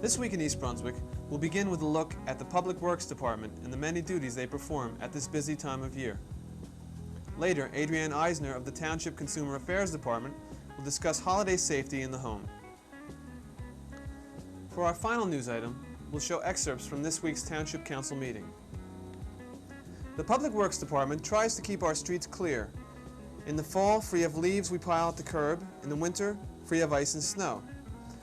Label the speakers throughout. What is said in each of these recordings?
Speaker 1: This week in East Brunswick, we'll begin with a look at the Public Works Department and the many duties they perform at this busy time of year. Later, Adrienne Eisner of the Township Consumer Affairs Department will discuss holiday safety in the home. For our final news item, we'll show excerpts from this week's Township Council meeting. The Public Works Department tries to keep our streets clear. In the fall, free of leaves we pile at the curb. In the winter, free of ice and snow.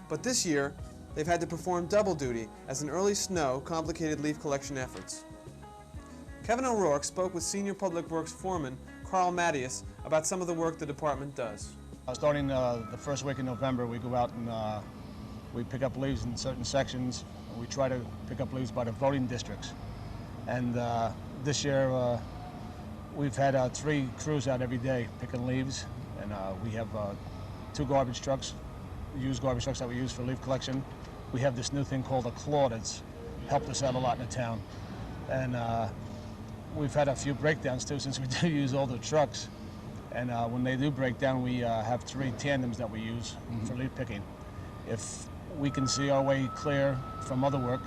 Speaker 1: But this year, they've had to perform double duty as an early snow complicated leaf collection efforts. Kevin O'Rourke spoke with Senior Public Works Foreman Carl Mattias about some of the work the department does.
Speaker 2: Starting the first week in November, we go out and we pick up leaves in certain sections. We try to pick up leaves by the voting districts. And this year, we've had 3 crews out every day picking leaves, and we have 2 garbage trucks, used garbage trucks that we use for leaf collection. We have this new thing called a claw that's helped us out a lot in the town. And we've had a few breakdowns too, since we do use older trucks. And when they do break down, we have 3 tandems that we use for leaf picking. If we can see our way clear from other work,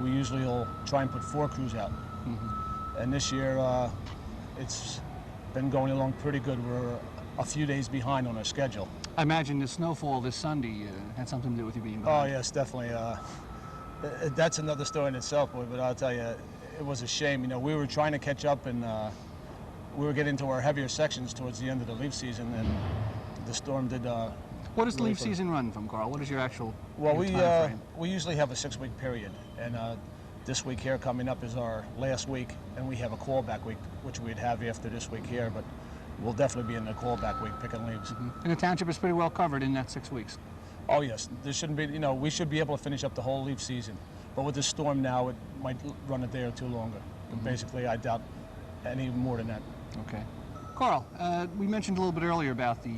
Speaker 2: we usually will try and put 4 crews out. And this year, it's been going along pretty good. We're a few days behind on our schedule.
Speaker 3: I imagine the snowfall this Sunday had something to do with you being behind.
Speaker 2: Oh yes, definitely. That's another story in itself, boy, but I'll tell you, it was a shame. You know, we were trying to catch up, and we were getting to our heavier sections towards the end of the leaf season, and the storm did.
Speaker 3: What does the leaf season run from, Carl? What is your actual
Speaker 2: Well,
Speaker 3: time frame?
Speaker 2: we usually have a 6-week period, and this week here coming up is our last week, and we have a callback week, which we'd have after this week here, but we'll definitely be in the callback week picking leaves.
Speaker 3: And the township is pretty well covered in that 6 weeks.
Speaker 2: Oh yes, there shouldn't be. You know, we should be able to finish up the whole leaf season, but with this storm now, it might run a day or 2 longer. But basically, I doubt any more than that.
Speaker 3: Okay. Carl, we mentioned a little bit earlier about the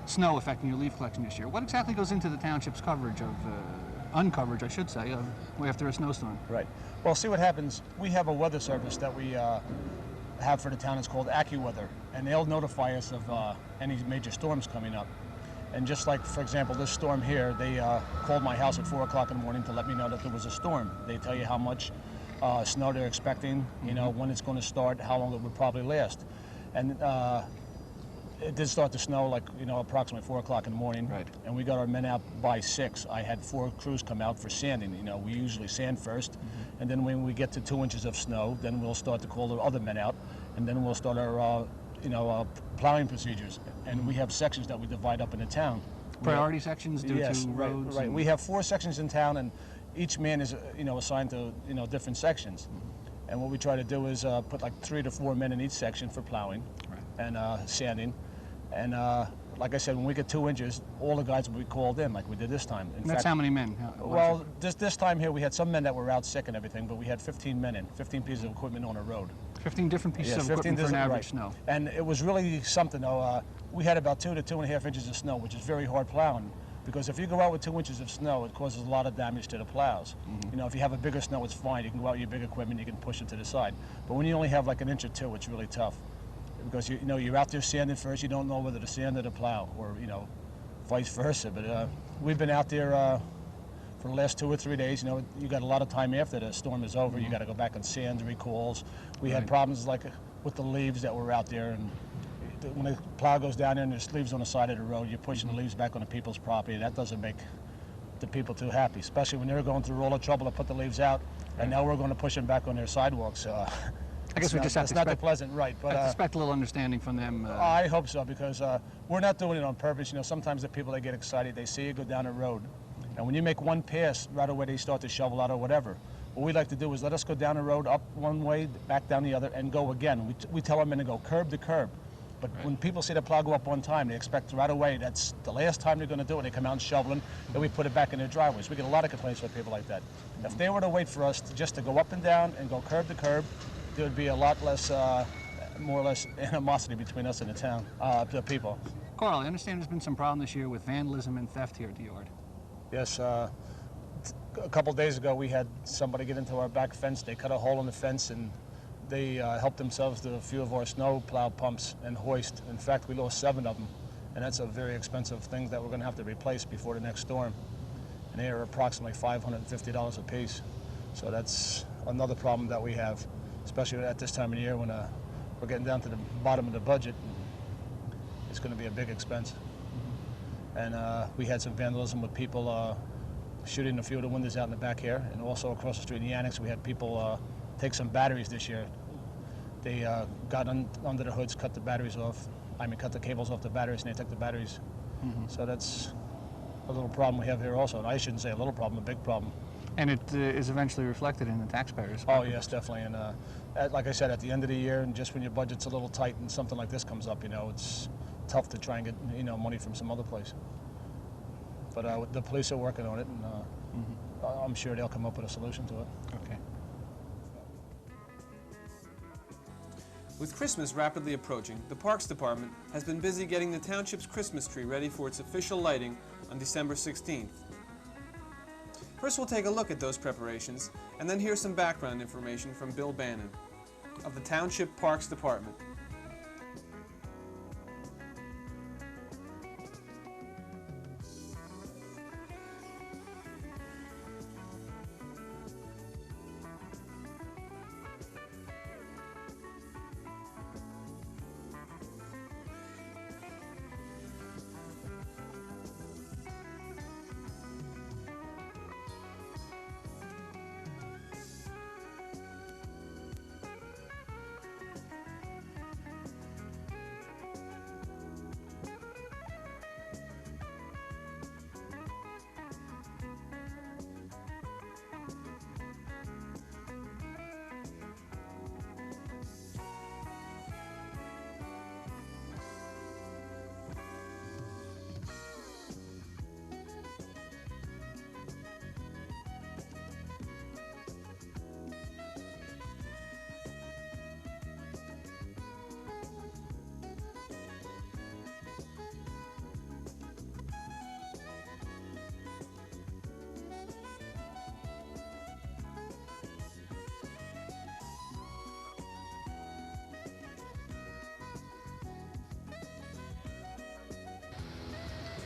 Speaker 3: snow affecting your leaf collection this year. What exactly goes into the township's coverage of, uncoverage, I should say, after a snowstorm?
Speaker 2: Right. Well, see what happens. We have a weather service that we have for the town. It's called AccuWeather, and they'll notify us of any major storms coming up. And just like, for example, this storm here, they called my house at 4 o'clock in the morning to let me know that there was a storm. They tell you how much snow they're expecting, you know, when it's going to start, how long it would probably last. And it did start to snow, like, you know, approximately 4 o'clock in the morning.
Speaker 3: Right.
Speaker 2: And we got our men out by 6. I had 4 crews come out for sanding. You know, we usually sand first, and then when we get to 2 inches of snow, then we'll start to call the other men out, and then we'll start our plowing procedures. And we have sections that we divide up in the town.
Speaker 3: Priority sections due to roads?
Speaker 2: Right. We have 4 sections in town, and each man is, assigned to, different sections. And what we try to do is put like 3 to 4 men in each section for plowing and sanding. And like I said, when we get 2 inches, all the guys will be called in, like we did this time.
Speaker 3: And that's how many men?
Speaker 2: Well, this time here, we had some men that were out sick and everything, but we had 15 men in, 15 pieces of equipment on a road.
Speaker 3: 15 different pieces of equipment for an average snow.
Speaker 2: And it was really something, though. We had about 2 to 2.5 inches of snow, which is very hard plowing, because if you go out with 2 inches of snow, it causes a lot of damage to the plows. You know, if you have a bigger snow, it's fine. You can go out with your big equipment, you can push it to the side. But when you only have like 1 inch or 2, it's really tough, because you're out there sanding first. You don't know whether to sand or to plow, or vice versa. But we've been out there for the last 2 or 3 days. You got a lot of time after the storm is over. You got to go back and sand recalls. We had problems like with the leaves that were out there, and when the plow goes down there and there's leaves on the side of the road, you're pushing the leaves back on the people's property. That doesn't make the people too happy, especially when they're going through all the trouble to put the leaves out, and now we're going to push them back on their sidewalks.
Speaker 3: I guess we just have to
Speaker 2: expect, not pleasant, right? But
Speaker 3: expect a little understanding from them.
Speaker 2: I hope so, because we're not doing it on purpose. Sometimes the people, they get excited, they see you go down the road, and when you make one pass, right away they start to shovel out or whatever. What we like to do is let us go down the road, up one way, back down the other, and go again. We tell our men to go curb to curb. But when people see the plow go up one time, they expect right away that's the last time they're going to do it. They come out and shovel them, then we put it back in their driveways. We get a lot of complaints from people like that. If they were to wait for us just to go up and down and go curb to curb, there would be a lot less, more or less, animosity between us and the town, the people.
Speaker 3: Carl, I understand there's been some problem this year with vandalism and theft here at the yard.
Speaker 2: Yes. A couple days ago, we had somebody get into our back fence. They cut a hole in the fence, and they helped themselves to a few of our snow plow pumps and hoist. In fact, we lost 7 of them, and that's a very expensive thing that we're going to have to replace before the next storm. and they are approximately $550 a piece. So that's another problem that we have, especially at this time of year when we're getting down to the bottom of the budget. It's going to be a big expense. And we had some vandalism with people shooting a few of the windows out in the back here, and also across the street in the annex we had people take some batteries this year. They got under the hoods, cut the batteries off. Cut the cables off the batteries, and they took the batteries. So that's a little problem we have here also. And I shouldn't say a little problem, a big problem.
Speaker 3: And it is eventually reflected in the taxpayers.
Speaker 2: Oh yes, definitely. And like I said, at the end of the year, and just when your budget's a little tight and something like this comes up, it's tough to try and get money from some other place. But the police are working on it, and I'm sure they'll come up with a solution to it.
Speaker 3: Okay.
Speaker 1: With Christmas rapidly approaching, the Parks Department has been busy getting the township's Christmas tree ready for its official lighting on December 16th. First, we'll take a look at those preparations, and then hear some background information from Bill Bannon of the Township Parks Department.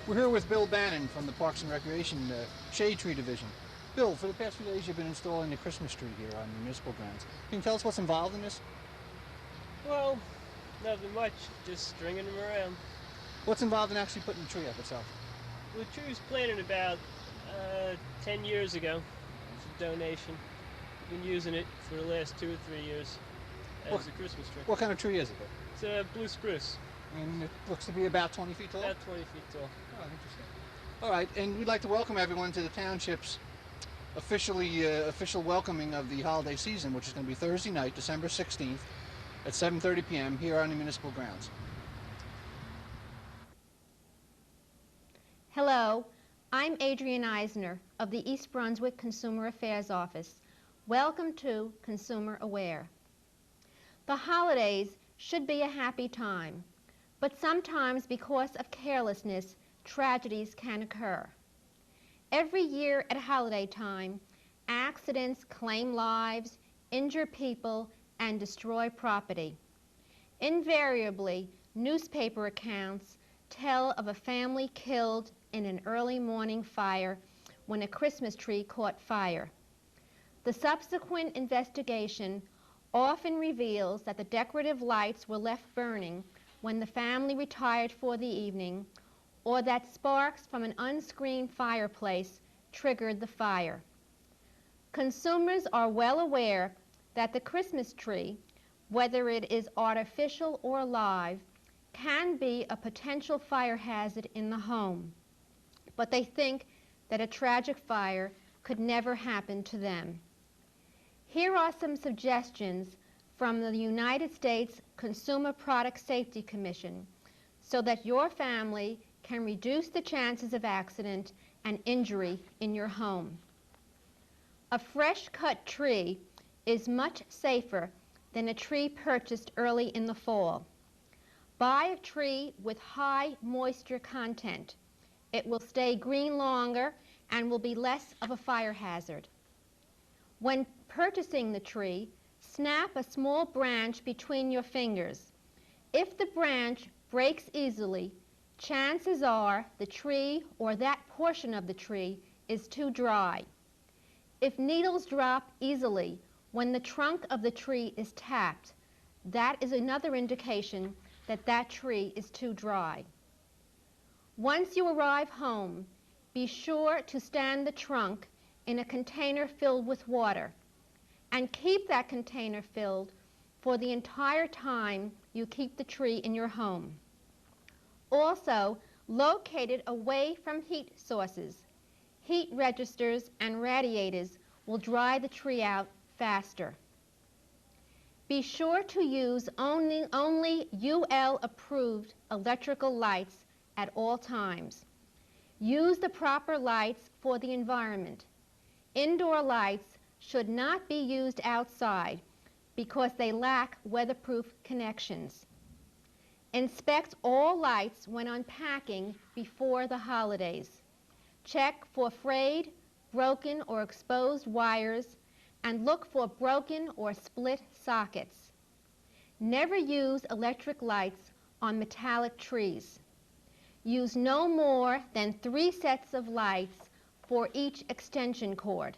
Speaker 3: We're here with Bill Bannon from the Parks and Recreation Shade Tree Division. Bill, for the past few days you've been installing the Christmas tree here on the municipal grounds. Can you tell us what's involved in this?
Speaker 4: Well, nothing much, just stringing them around.
Speaker 3: What's involved in actually putting the tree up itself?
Speaker 4: Well, the tree was planted about 10 years ago. It's a donation. Been using it for the last 2 or 3 years as a Christmas tree.
Speaker 3: What kind of tree is it?
Speaker 4: It's a blue spruce,
Speaker 3: And it looks to be about 20 feet tall?
Speaker 4: about 20 feet tall.
Speaker 3: Oh, interesting. All right, and we'd like to welcome everyone to the township's official welcoming of the holiday season, which is going to be Thursday night, December 16th at 7:30 p.m. here on the municipal grounds.
Speaker 5: Hello, I'm Adrienne Eisner of the East Brunswick Consumer Affairs Office. Welcome to Consumer Aware. The holidays should be a happy time, but sometimes because of carelessness, tragedies can occur. Every year at holiday time, accidents claim lives, injure people, and destroy property. Invariably, newspaper accounts tell of a family killed in an early morning fire when a Christmas tree caught fire. The subsequent investigation often reveals that the decorative lights were left burning when the family retired for the evening, or that sparks from an unscreened fireplace triggered the fire. Consumers are well aware that the Christmas tree, whether it is artificial or live, can be a potential fire hazard in the home, but they think that a tragic fire could never happen to them. Here are some suggestions from the United States Consumer Product Safety Commission so that your family can reduce the chances of accident and injury in your home. A fresh cut tree is much safer than a tree purchased early in the fall. Buy a tree with high moisture content. It will stay green longer and will be less of a fire hazard. When purchasing the tree, snap a small branch between your fingers. If the branch breaks easily, chances are the tree or that portion of the tree is too dry. If needles drop easily when the trunk of the tree is tapped, that is another indication that that tree is too dry. Once you arrive home, be sure to stand the trunk in a container filled with water and keep that container filled for the entire time you keep the tree in your home. Also, locate it away from heat sources. Heat registers and radiators will dry the tree out faster. Be sure to use only UL-approved electrical lights at all times. Use the proper lights for the environment. Indoor lights should not be used outside because they lack weatherproof connections. Inspect all lights when unpacking before the holidays. Check for frayed, broken, or exposed wires and look for broken or split sockets. Never use electric lights on metallic trees. Use no more than 3 sets of lights for each extension cord.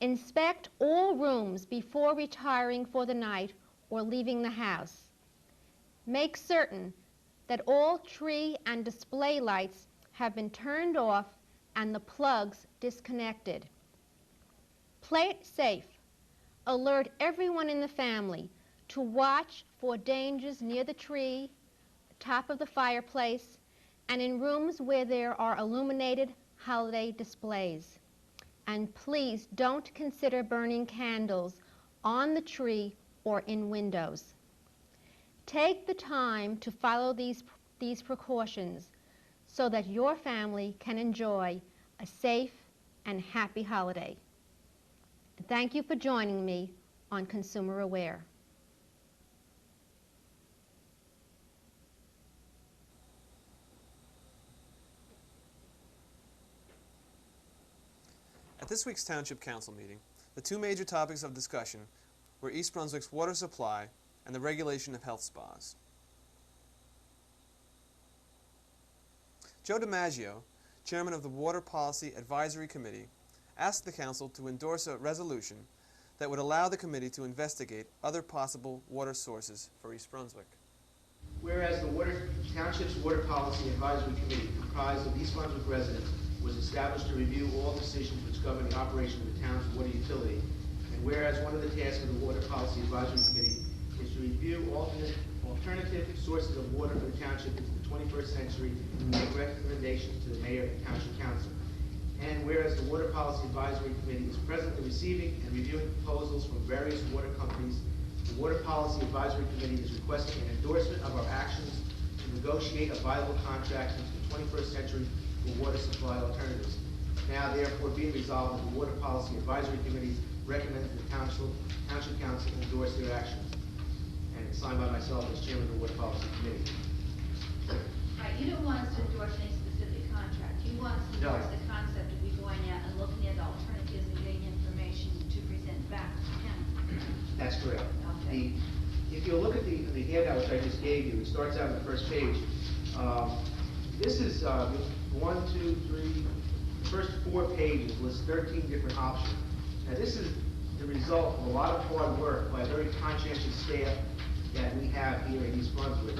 Speaker 5: Inspect all rooms before retiring for the night or leaving the house. Make certain that all tree and display lights have been turned off and the plugs disconnected. Play it safe. Alert everyone in the family to watch for dangers near the tree, top of the fireplace, and in rooms where there are illuminated holiday displays. And please don't consider burning candles on the tree or in windows. Take the time to follow these precautions so that your family can enjoy a safe and happy holiday. Thank you for joining me on Consumer Aware.
Speaker 1: At this week's Township Council meeting, the 2 major topics of discussion were East Brunswick's water supply and the regulation of health spas. Joe DiMaggio, chairman of the Water Policy Advisory Committee, asked the council to endorse a resolution that would allow the committee to investigate other possible water sources for East Brunswick.
Speaker 6: Whereas the Township's Water Policy Advisory Committee, comprised of East Brunswick residents, was established to review all decisions which govern the operation of the town's water utility, and whereas one of the tasks of the Water Policy Advisory Committee is to review alternative sources of water for the township into the 21st century and make recommendations to the mayor and township council. And whereas the Water Policy Advisory Committee is presently receiving and reviewing proposals from various water companies, the Water Policy Advisory Committee is requesting an endorsement of our actions to negotiate a viable contract into the 21st century for water supply alternatives. Now, therefore, be it resolved that the Water Policy Advisory Committee recommends the Township Council endorse their actions. And it's signed by myself as chairman of the Water Policy Committee.
Speaker 7: Right, you don't want us to endorse any specific contract. You want us to
Speaker 6: No.
Speaker 7: endorse the concept of we going out and looking at alternatives and getting information to present back to the county.
Speaker 6: That's correct.
Speaker 7: Okay.
Speaker 6: If you look at the handout which I just gave you, it starts out on the first page. This is 1, 2, 3, the first 4 pages lists 13 different options. Now this is the result of a lot of hard work by a very conscientious staff that we have here in East Brunswick,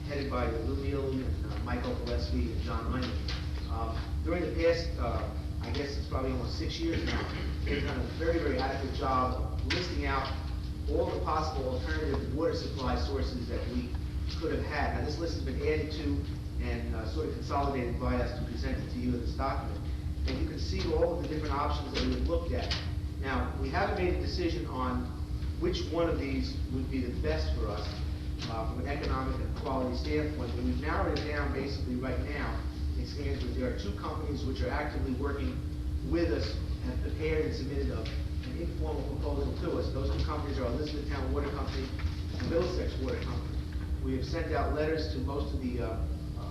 Speaker 6: headed by Lou Neely and Michael Gillespie and John Hyman. During the past, I guess it's probably almost 6 years now, they've done a very, very adequate job of listing out all the possible alternative water supply sources that we could have had. Now this list has been added to and sort of consolidated by us to present it to you in this document. And you can see all of the different options that we've looked at. Now, we haven't made a decision on which one of these would be the best for us from an economic and quality standpoint, but we've narrowed it down basically right now. It stands with there are 2 companies which are actively working with us and prepared and submitted an informal proposal to us. Those 2 companies are Elizabethtown Water Company and Middlesex Water Company. We have sent out letters to most of the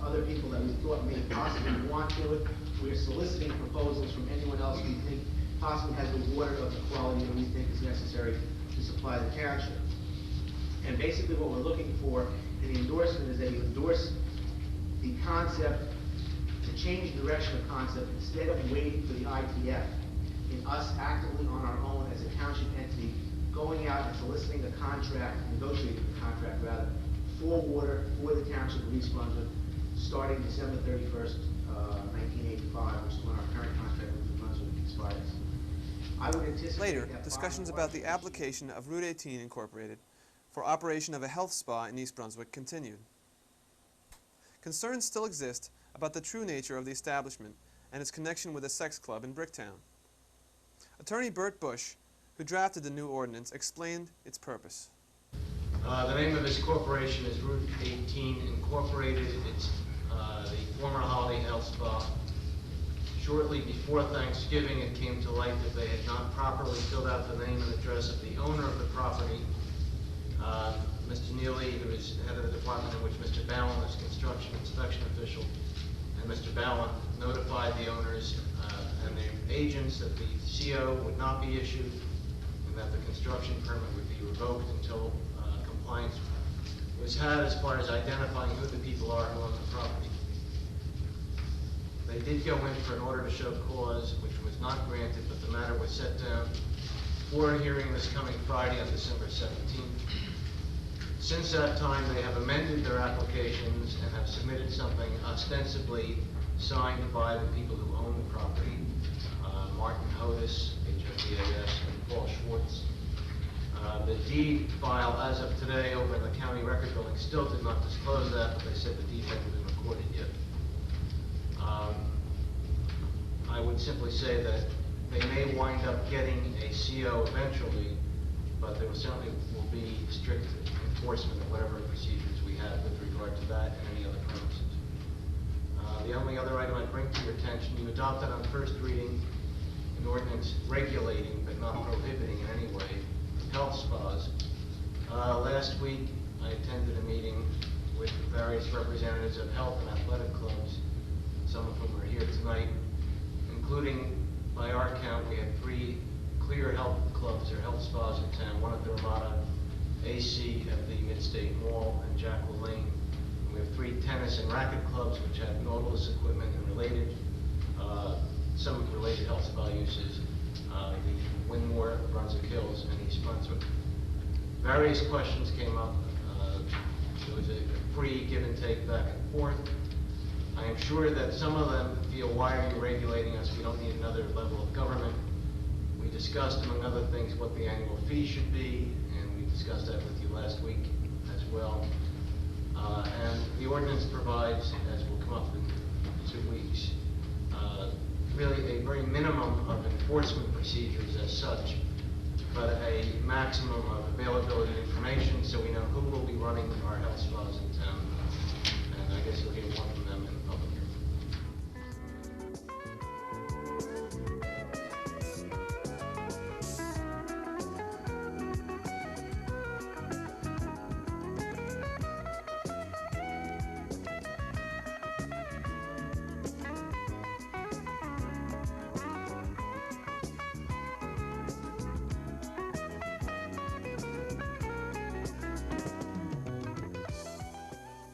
Speaker 6: other people that we thought may possibly want to it. We're soliciting proposals from anyone else we think possibly has the water of the quality that we think is necessary to supply the township. And basically what we're looking for in the endorsement is that you endorse the concept change the direction of concept instead of waiting for the ITF, in us actively on our own as a township entity, going out and soliciting a contract, negotiating a contract rather, for water for the township of East Brunswick, starting December 31st, 1985, which is when our current contract with New Brunswick expires. I would anticipate
Speaker 1: Later,
Speaker 6: that
Speaker 1: discussions about the application of Route 18 Incorporated for operation of a health spa in East Brunswick continued. Concerns still exist about the true nature of the establishment and its connection with a sex club in Bricktown. Attorney Bert Bush, who drafted the new ordinance, explained its purpose.
Speaker 8: The name of this corporation is Route 18 Incorporated. It's the former Holiday Health Spa. Shortly before Thanksgiving, it came to light that they had not properly filled out the name and address of the owner of the property. Mr. Neely, who is head of the department in which Mr. Ballin is construction inspection official, and Mr. Ballin notified the owners and the agents that the CO would not be issued and that the construction permit would be revoked until compliance was had as far as identifying who the people are who own the property. They did go in for an order to show cause, which was not granted, but the matter was set down for a hearing this coming Friday on December 17th. Since that time, they have amended their applications and have submitted something ostensibly signed by the people who own the property, Martin Hodis, HODAS, and Paul Schwartz. The deed file as of today over in the county record building still did not disclose that, but they said the deed hadn't been recorded yet. I would simply say that they may wind up getting a CO eventually, but there certainly will be strict enforcement of whatever procedures we have with regard to that and any other premises. The only other item I'd bring to your attention, you adopted on first reading an ordinance regulating but not prohibiting in any way health spas. Last week, I attended a meeting with various representatives of health and athletic clubs, some of whom are here tonight, including, by our count, we had 3 clear health clubs or health spas in town, one at the Ramada, AC at the Mid-State Mall, and Jackal Lane. And we have 3 tennis and racket clubs which have Nautilus equipment and related, some related health spa uses, the Winmore, Brunswick Hills, and East Brunswick. Various questions came up. There was a free give and take back and forth. I am sure that some of them feel, why are you regulating us? We don't need another level of government. We discussed, among other things, what the annual fee should be, and we discussed that with you last week as well. And the ordinance provides, as will come up in 2 weeks, really a very minimum of enforcement procedures as such, but a maximum of availability of information so we know who will be running our health spas in town. And I guess you'll hear more from them in